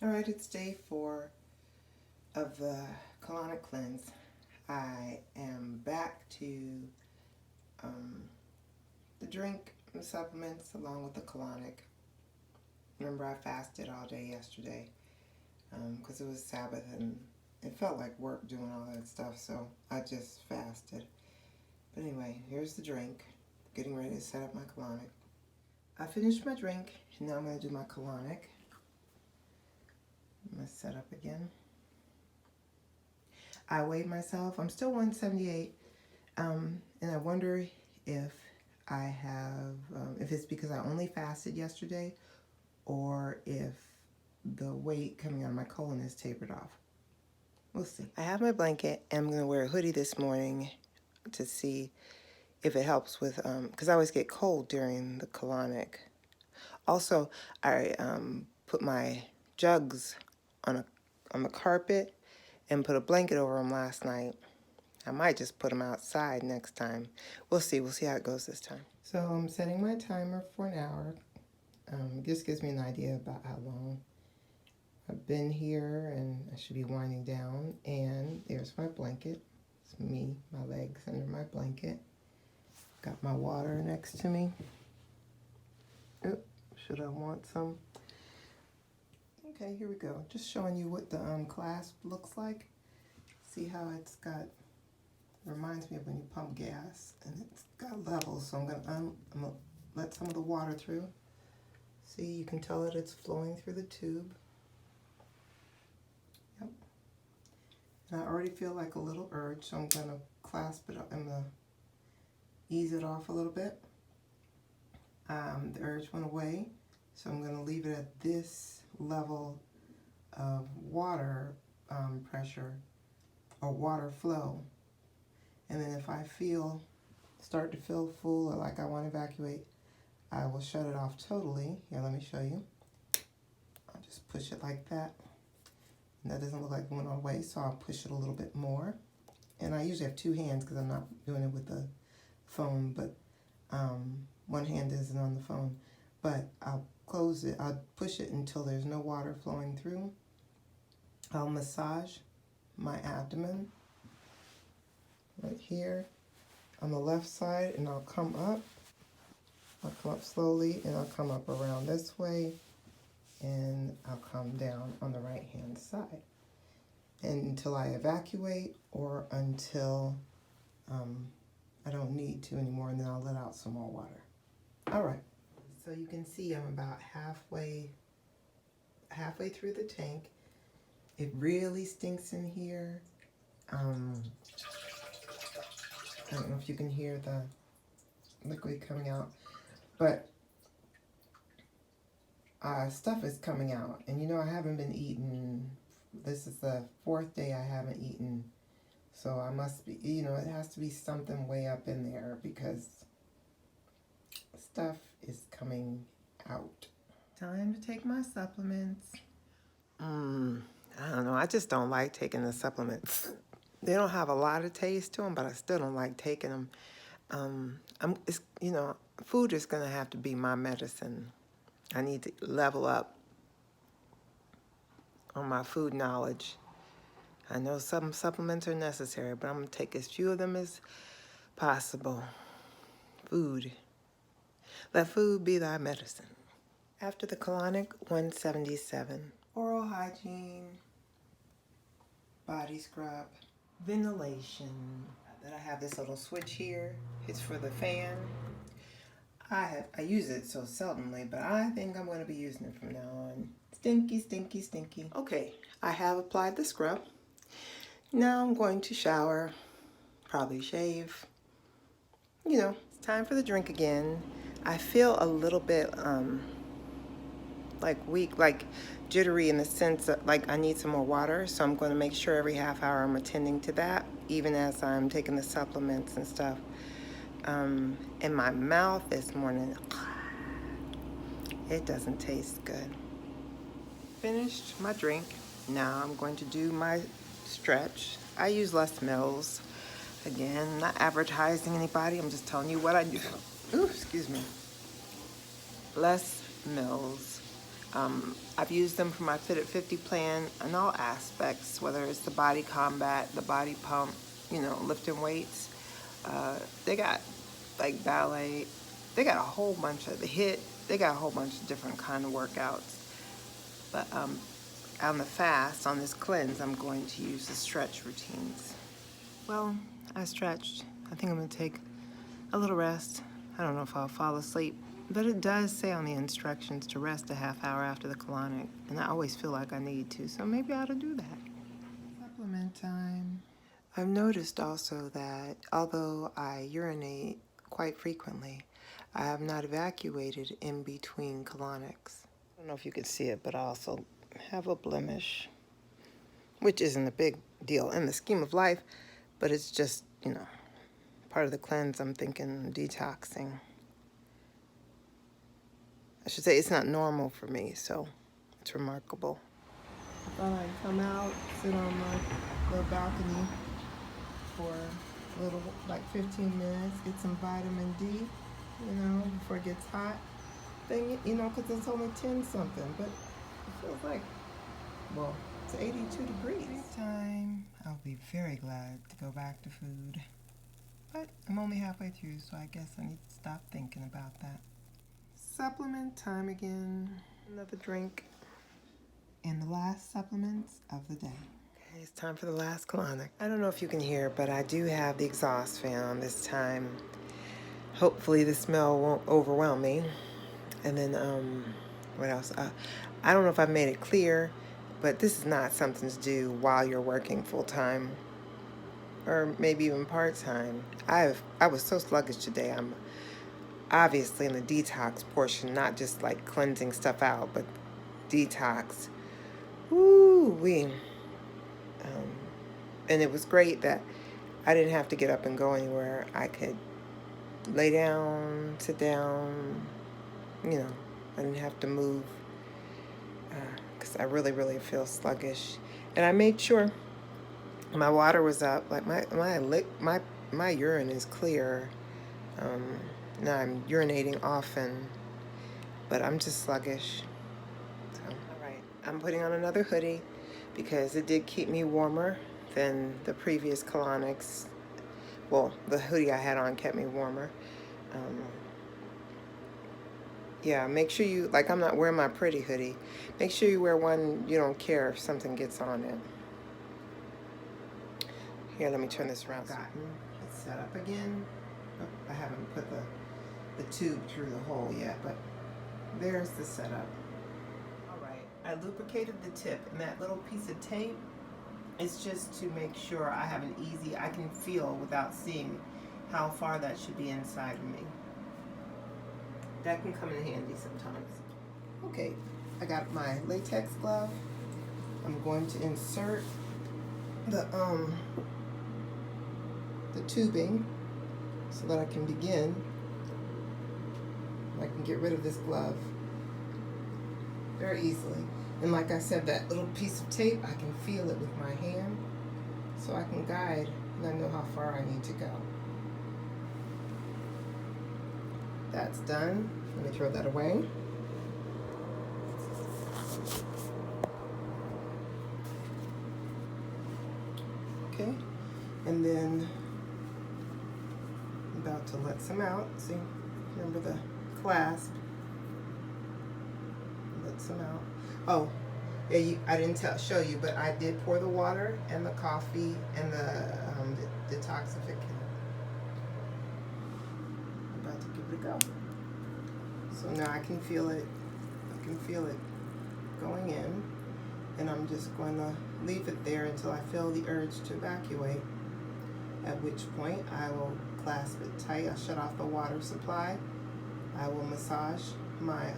Alright, it's day 4 of the Colonic Cleanse. I am back to the drink and supplements along with the colonic. Remember, I fasted all day yesterday because it was Sabbath and it felt like work doing all that stuff, so I just fasted. But anyway, here's the drink. Getting ready to set up my colonic. I finished my drink, and now I'm going to do my colonic. I'm going to set up again. I weighed myself. I'm still 178, and I wonder if I have, if it's because I only fasted yesterday, or if the weight coming out of my colon is tapered off. We'll see. I have my blanket, and I'm going to wear a hoodie this morning to see if it helps with, because I always get cold during the colonic. Also, I put my jugs on the carpet and put a blanket over them last night. I might just put them outside next time. We'll see how it goes this time. So I'm setting my timer for an hour. It just gives me an idea about how long I've been here, and I should be winding down. And there's my blanket. It's me, my legs under my blanket. Got my water next to me. Oh, should I want some? Okay, here we go. Just showing you what the clasp looks like. See how it's got, reminds me of when you pump gas, and it's got levels. So I'm gonna let some of the water through. See, you can tell that it's flowing through the tube. Yep. And I already feel like a little urge, so I'm gonna clasp it up. I'm gonna ease it off a little bit. The urge went away, so I'm gonna leave it at this level of water pressure or water flow. And then if I start to feel full or like I want to evacuate, I will shut it off totally. Here, let me show you. I'll just push it like that. And that doesn't look like it went all the way, so I'll push it a little bit more. And I usually have two hands because I'm not doing it with the phone, but one hand isn't on the phone. But I'll close it, I'll push it until there's no water flowing through. I'll massage my abdomen right here on the left side, and I'll come up. I'll come up slowly, and I'll come up around this way, and I'll come down on the right hand side. And until I evacuate or until I don't need to anymore, and then I'll let out some more water. All right. So you can see I'm about halfway through the tank. It really stinks in here. I don't know if you can hear the liquid coming out, but stuff is coming out. And you know, I haven't been eating. This is the 4th day I haven't eaten. So I must be, you know, it has to be something way up in there because stuff is coming out. Time to take my supplements. I don't know. I just don't like taking the supplements. They don't have a lot of taste to them, but I still don't like taking them. You know, food is going to have to be my medicine. I need to level up on my food knowledge. I know some supplements are necessary, but I'm going to take as few of them as possible. Food. Let food be thy medicine. After the colonic, 177. Oral hygiene, body scrub, ventilation. Then I have this little switch here. It's for the fan. I use it so seldomly, but I think I'm going to be using it from now on. Stinky, stinky, stinky. Okay, I have applied the scrub. Now I'm going to shower, probably shave. You know, it's time for the drink again. I feel a little bit like weak, like jittery in the sense that like I need some more water. So I'm going to make sure every half hour I'm attending to that, even as I'm taking the supplements and stuff. In my mouth this morning, it doesn't taste good. Finished my drink. Now I'm going to do my stretch. I use Les Mills. Again, not advertising anybody. I'm just telling you what I do. Ooh, excuse me. Les Mills I've used them for my Fit at 50 plan in all aspects, whether it's the body combat, the body pump, you know, lifting weights. They got like ballet. They got a whole bunch of the HIIT. They got a whole bunch of different kind of workouts. But on the fast, on this cleanse, I'm going to use the stretch routines. Well, I stretched. I think I'm going to take a little rest. I don't know if I'll fall asleep, but it does say on the instructions to rest a half hour after the colonic, and I always feel like I need to, so maybe I ought to do that. Supplement time. I've noticed also that although I urinate quite frequently, I have not evacuated in between colonics. I don't know if you can see it, but I also have a blemish, which isn't a big deal in the scheme of life, but it's just, you know, part of the cleanse. I'm thinking detoxing. I should say it's not normal for me, so it's remarkable. I thought I'd come out, sit on my little balcony for a little, like 15 minutes, get some vitamin D, you know, before it gets hot. Then, you know, because it's only 10 something, but it feels like, well, it's 82 degrees. Time. I'll be very glad to go back to food. But I'm only halfway through, so I guess I need to stop thinking about that. Supplement time again. Another drink. And the last supplements of the day. Okay, it's time for the last colonic. I don't know if you can hear, but I do have the exhaust fan on this time. Hopefully the smell won't overwhelm me. And then, what else? I don't know if I've made it clear, but this is not something to do while you're working full-time or maybe even part-time. I was so sluggish today. I'm obviously in the detox portion, not just like cleansing stuff out, but detox. Woo-wee. And it was great that I didn't have to get up and go anywhere. I could lay down, sit down, you know, I didn't have to move because I really, really feel sluggish. And I made sure my water was up. Like my urine is clear. Now I'm urinating often, but I'm just sluggish. So, all right, I'm putting on another hoodie because it did keep me warmer than the previous colonics. Well, the hoodie I had on kept me warmer. Yeah, make sure you, like I'm not wearing my pretty hoodie. Make sure you wear one you don't care if something gets on it. Here, let me turn this around. It's set up again. Oh, I haven't put the tube through the hole yet, but there's the setup. All right, I lubricated the tip, and that little piece of tape is just to make sure I have an easy, I can feel without seeing how far that should be inside of me. That can come in handy sometimes. Okay, I got my latex glove. I'm going to insert the tubing so that I can begin. I can get rid of this glove very easily. And like I said, that little piece of tape, I can feel it with my hand, so I can guide and I know how far I need to go. That's done. Let me throw that away. Okay, and then I'm about to let some out. See, remember the clasp? Let some out. Oh, yeah, I didn't show you, but I did pour the water and the coffee and the detoxificant. I'm about to give it a go. So now I can feel it. I can feel it going in, and I'm just going to leave it there until I feel the urge to evacuate. At which point I will clasp it tight. I'll shut off the water supply. I will massage my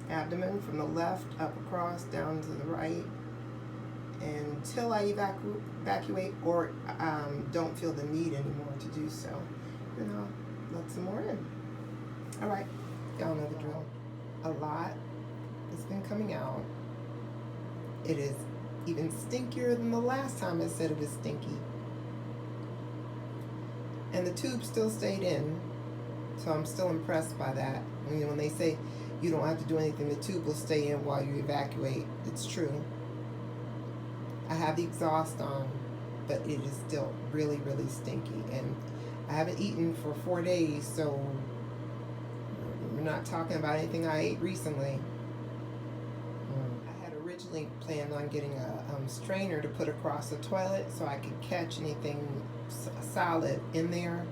abdomen from the left up across down to the right until I evacuate or don't feel the need anymore to do so. Then I'll let some more in. All right, y'all know the drill. A lot has been coming out. It is even stinkier than the last time I said it was stinky. And the tube still stayed in, so I'm still impressed by that. When they say you don't have to do anything. The tube will stay in while you evacuate. It's true. I have the exhaust on, but it is still really, really stinky. And I haven't eaten for 4 days, so we're not talking about anything I ate recently. I had originally planned on getting a strainer to put across the toilet so I could catch anything solid in there.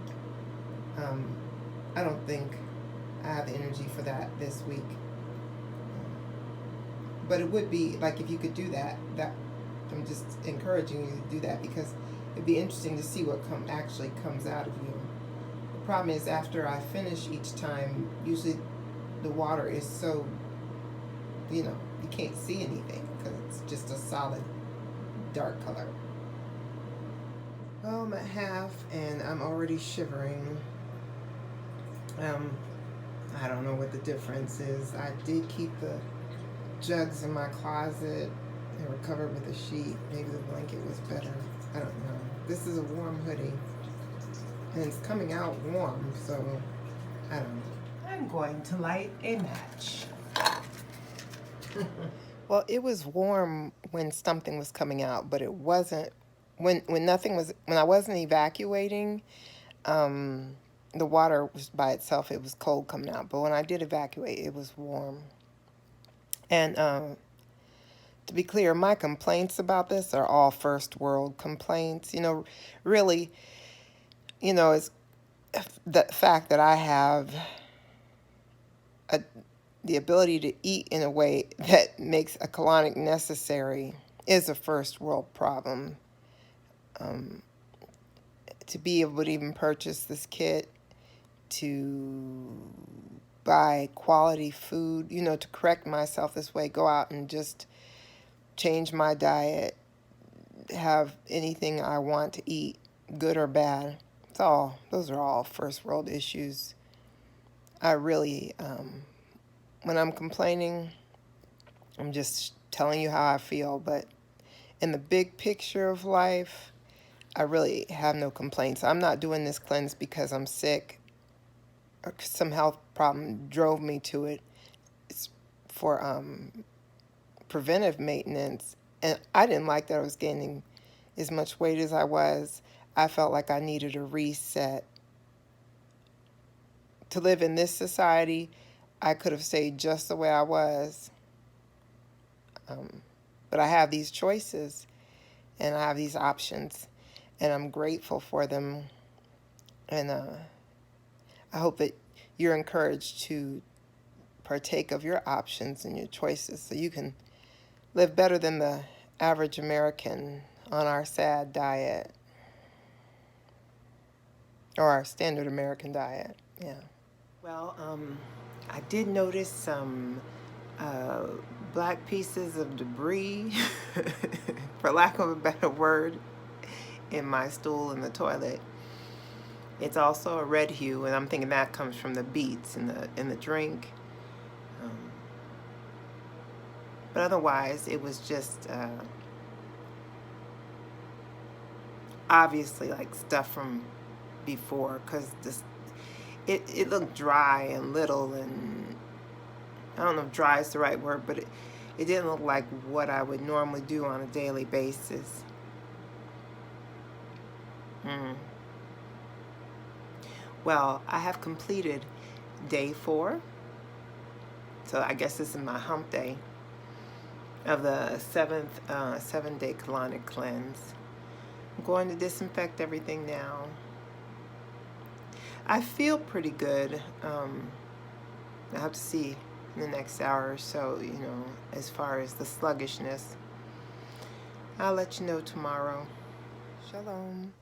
I don't think I have the energy for that this week. But it would be, like, if you could do that, I'm just encouraging you to do that, because it'd be interesting to see what actually comes out of you. The problem is, after I finish each time, usually the water is so, you can't see anything because it's just a solid dark color. Well, I'm at half and I'm already shivering. I don't know what the difference is. I did keep the jugs in my closet. They were covered with a sheet. Maybe the blanket was better. I don't know. This is a warm hoodie. And it's coming out warm, so I don't know. I'm going to light a match. Well, it was warm when something was coming out, but it wasn't when I wasn't evacuating. The water was by itself. It was cold coming out, but when I did evacuate, it was warm. And to be clear, my complaints about this are all first world complaints. Really, it's the fact that I have the ability to eat in a way that makes a colonic necessary is a first world problem. To be able to even purchase this kit, to buy quality food, to correct myself this way, go out and just change my diet, have anything I want to eat, good or bad. Those are all first world issues. I really, when I'm complaining, I'm just telling you how I feel, but in the big picture of life, I really have no complaints. I'm not doing this cleanse because I'm sick or some health problem drove me to it. It's for preventive maintenance. And I didn't like that I was gaining as much weight as I was. I felt like I needed a reset. To live in this society, I could have stayed just the way I was. But I have these choices and I have these options, and I'm grateful for them. And I hope that you're encouraged to partake of your options and your choices so you can live better than the average American on our sad diet, or our standard American diet. Yeah. Well, I did notice some black pieces of debris, for lack of a better word, in my stool in the toilet. It's also a red hue, and I'm thinking that comes from the beets in the drink. But otherwise, it was just obviously like stuff from before, because it looked dry and little, and I don't know if dry is the right word, but it didn't look like what I would normally do on a daily basis. Well, I have completed day 4, so I guess this is my hump day of the 7-day colonic cleanse. I'm going to disinfect everything now. I feel pretty good. I have to see in the next hour or so, as far as the sluggishness. I'll let you know tomorrow. Shalom.